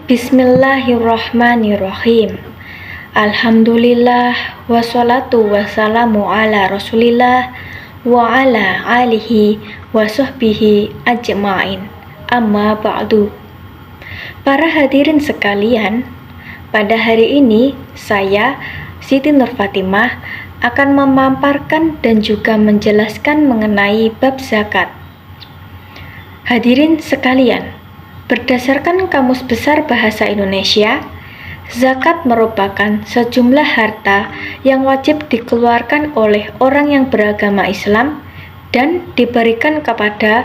Bismillahirrahmanirrahim. Alhamdulillah wassalatu wassalamu ala Rasulillah wa ala alihi wa sahbihi ajma'in. Amma ba'du. Para hadirin sekalian, pada hari ini saya, Siti Nur Fatimah, akan memaparkan dan juga menjelaskan mengenai bab zakat. Hadirin sekalian, berdasarkan Kamus Besar Bahasa Indonesia, zakat merupakan sejumlah harta yang wajib dikeluarkan oleh orang yang beragama Islam dan diberikan kepada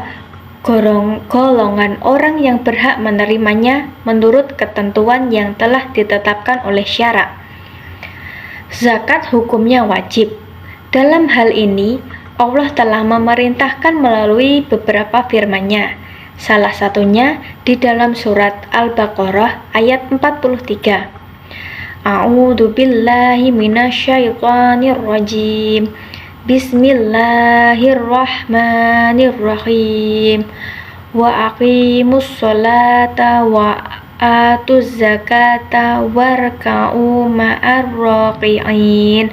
golongan orang yang berhak menerimanya menurut ketentuan yang telah ditetapkan oleh syara. Zakat hukumnya wajib. Dalam hal ini, Allah telah memerintahkan melalui beberapa firman-Nya. Salah satunya di dalam surat Al-Baqarah ayat 43. A'udzu billahi minasyaitonir rajim. Bismillahirrahmanirrahim. Wa aqimus sholata wa atuz zakata warka'u ma'ar raqi'in.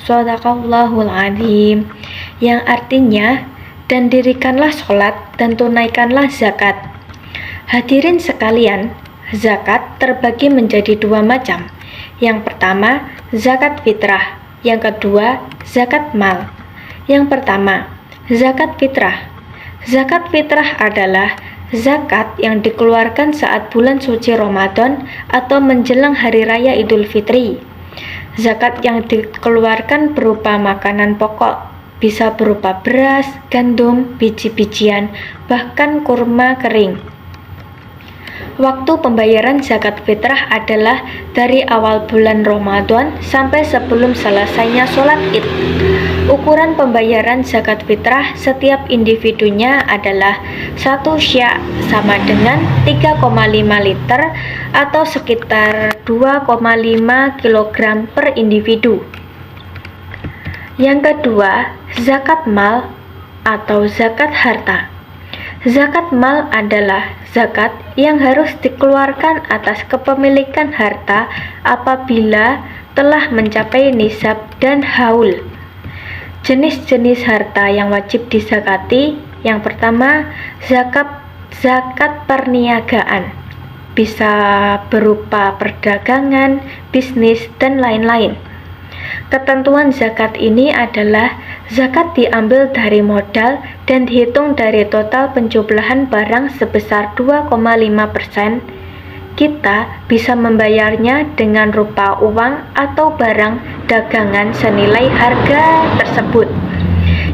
Shadaqallahul azim. Yang artinya, dan dirikanlah sholat dan tunaikanlah zakat. Hadirin sekalian, zakat terbagi menjadi dua macam. Yang pertama, zakat fitrah. Yang kedua, zakat mal. Yang pertama, zakat fitrah. Zakat fitrah adalah zakat yang dikeluarkan saat bulan suci Ramadan atau menjelang hari raya Idul Fitri. Zakat yang dikeluarkan berupa makanan pokok, bisa berupa beras, gandum, biji-bijian, bahkan kurma kering. Waktu pembayaran zakat fitrah adalah dari awal bulan Ramadan sampai sebelum selesainya sholat Id. Ukuran pembayaran zakat fitrah setiap individunya adalah 1 sya' sama dengan 3,5 liter atau sekitar 2,5 kg per individu. Yang kedua, zakat mal atau zakat harta. Zakat mal adalah zakat yang harus dikeluarkan atas kepemilikan harta apabila telah mencapai nisab dan haul. Jenis-jenis harta yang wajib dizakati, yang pertama, zakat perniagaan. Bisa berupa perdagangan, bisnis, dan lain-lain. Ketentuan zakat ini adalah zakat diambil dari modal dan dihitung dari total penjumlahan barang sebesar 2,5%. Kita bisa membayarnya dengan rupa uang atau barang dagangan senilai harga tersebut.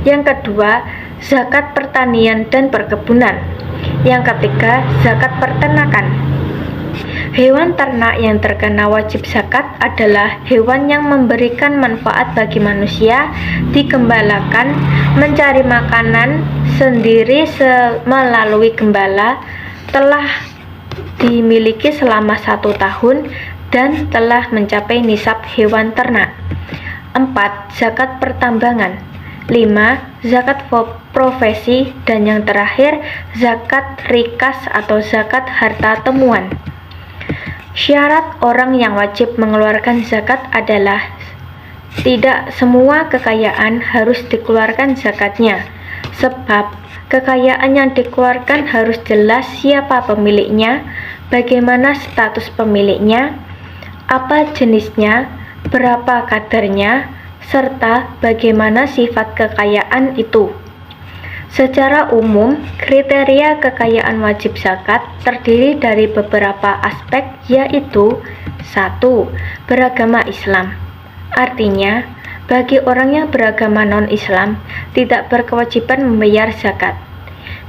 Yang kedua, zakat pertanian dan perkebunan. Yang ketiga, zakat peternakan. Hewan ternak yang terkena wajib zakat adalah hewan yang memberikan manfaat bagi manusia, digembalakan, mencari makanan sendiri melalui gembala, telah dimiliki selama 1 tahun, dan telah mencapai nisab hewan ternak. 4. Zakat pertambangan. 5. Zakat profesi. Dan yang terakhir, zakat rikas atau zakat harta temuan. Syarat orang yang wajib mengeluarkan zakat adalah tidak semua kekayaan harus dikeluarkan zakatnya, sebab kekayaan yang dikeluarkan harus jelas siapa pemiliknya, bagaimana status pemiliknya, apa jenisnya, berapa kadarnya, serta bagaimana sifat kekayaan itu. Secara umum, kriteria kekayaan wajib zakat terdiri dari beberapa aspek, yaitu 1. Beragama Islam. Artinya, bagi orang yang beragama non-Islam tidak berkewajiban membayar zakat.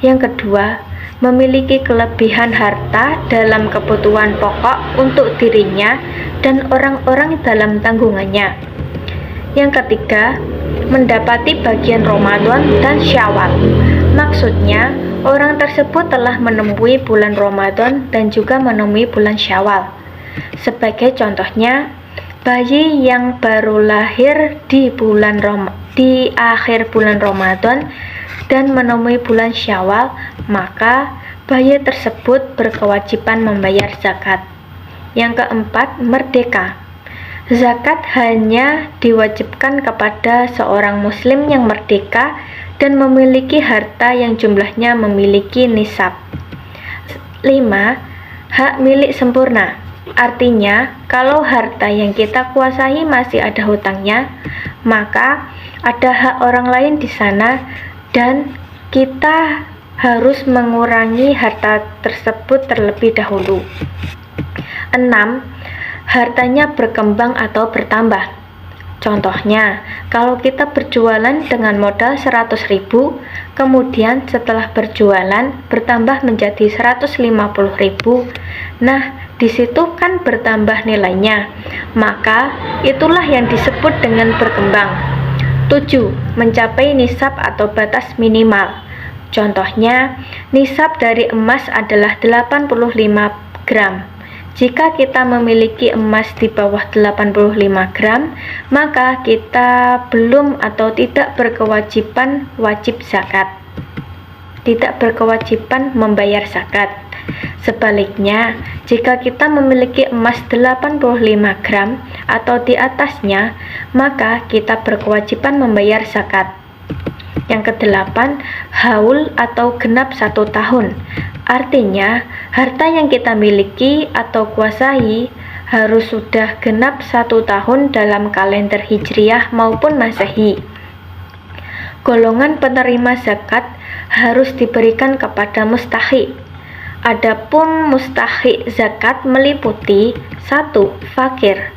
Yang kedua, memiliki kelebihan harta dalam kebutuhan pokok untuk dirinya dan orang-orang dalam tanggungannya. Yang ketiga, mendapati bagian Ramadan dan Syawal. Maksudnya, orang tersebut telah menemui bulan Ramadan dan juga menemui bulan Syawal. Sebagai contohnya, bayi yang baru lahir di akhir bulan Ramadan dan menemui bulan Syawal, maka bayi tersebut berkewajiban membayar zakat. Yang keempat, merdeka. Zakat hanya diwajibkan kepada seorang muslim yang merdeka dan memiliki harta yang jumlahnya memiliki nisab. 5. Hak milik sempurna. Artinya, kalau harta yang kita kuasai masih ada hutangnya, maka ada hak orang lain di sana dan kita harus mengurangi harta tersebut terlebih dahulu. 6. Hartanya berkembang atau bertambah. Contohnya, kalau kita berjualan dengan modal 100.000, kemudian setelah berjualan bertambah menjadi 150.000, nah di situ kan bertambah nilainya, maka itulah yang disebut dengan berkembang. 7. Mencapai nisab atau batas minimal. Contohnya, nisab dari emas adalah 85 gram. Jika kita memiliki emas di bawah 85 gram, maka kita belum atau tidak berkewajiban wajib zakat. Tidak berkewajiban membayar zakat. Sebaliknya, jika kita memiliki emas 85 gram atau di atasnya, maka kita berkewajiban membayar zakat. Yang kedelapan, haul atau genap 1 tahun. Artinya, harta yang kita miliki atau kuasai harus sudah genap 1 tahun dalam kalender Hijriah maupun Masehi. Golongan penerima zakat harus diberikan kepada mustahiq. Adapun mustahiq zakat meliputi 1. Fakir.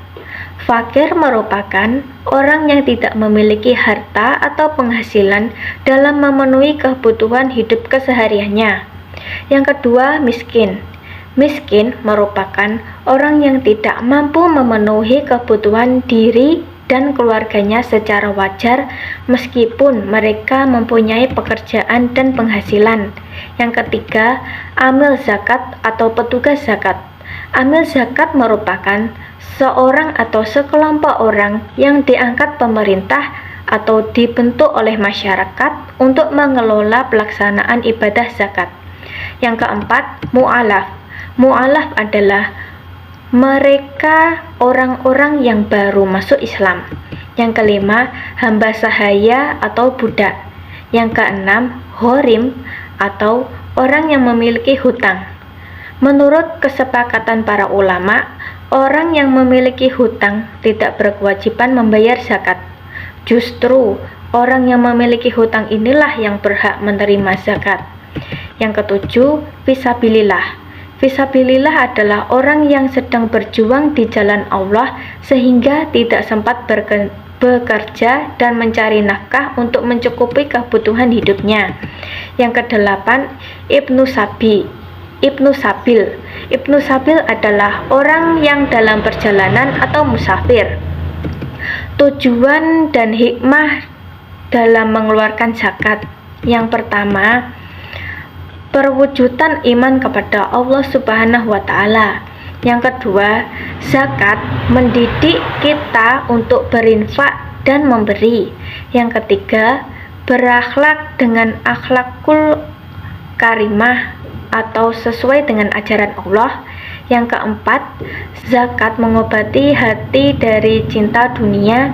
Fakir merupakan orang yang tidak memiliki harta atau penghasilan dalam memenuhi kebutuhan hidup kesehariannya. Yang kedua, miskin. Miskin merupakan orang yang tidak mampu memenuhi kebutuhan diri dan keluarganya secara wajar meskipun mereka mempunyai pekerjaan dan penghasilan. Yang ketiga, amil zakat atau petugas zakat. Amil zakat merupakan seorang atau sekelompok orang yang diangkat pemerintah atau dibentuk oleh masyarakat untuk mengelola pelaksanaan ibadah zakat. Yang keempat, mu'alaf. Mu'alaf adalah mereka orang-orang yang baru masuk Islam. Yang kelima, hamba sahaya atau budak. Yang keenam, horim atau orang yang memiliki hutang. Menurut kesepakatan para ulama, orang yang memiliki hutang tidak berkewajiban membayar zakat. Justru orang yang memiliki hutang inilah yang berhak menerima zakat. Yang ketujuh, fisabilillah. Fisabilillah adalah orang yang sedang berjuang di jalan Allah sehingga tidak sempat bekerja dan mencari nafkah untuk mencukupi kebutuhan hidupnya. Yang kedelapan, Ibnu Sabil. Ibnu Sabil adalah orang yang dalam perjalanan atau musafir. Tujuan dan hikmah dalam mengeluarkan zakat. Yang pertama, perwujudan iman kepada Allah Subhanahu wa Ta'ala. Yang kedua, zakat mendidik kita untuk berinfak dan memberi. Yang ketiga, berakhlak dengan akhlakul karimah atau sesuai dengan ajaran Allah. Yang keempat, zakat mengobati hati dari cinta dunia.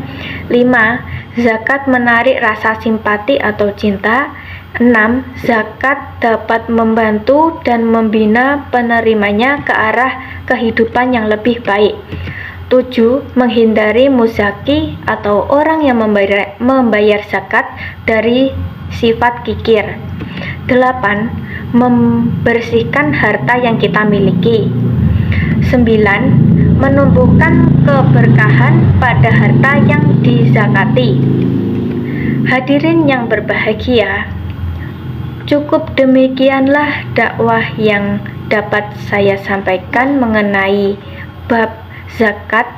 5. Zakat menarik rasa simpati atau cinta. 6. Zakat dapat membantu dan membina penerimanya ke arah kehidupan yang lebih baik. 7. Menghindari muzaki atau orang yang membayar zakat dari sifat kikir. 8. Membersihkan harta yang kita miliki. 9. Menumbuhkan keberkahan pada harta yang dizakati. Hadirin yang berbahagia, cukup demikianlah dakwah yang dapat saya sampaikan mengenai bab zakat.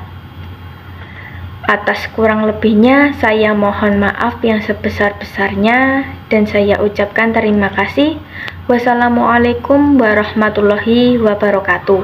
Atas kurang lebihnya saya mohon maaf yang sebesar-besarnya dan saya ucapkan terima kasih. Wassalamualaikum warahmatullahi wabarakatuh.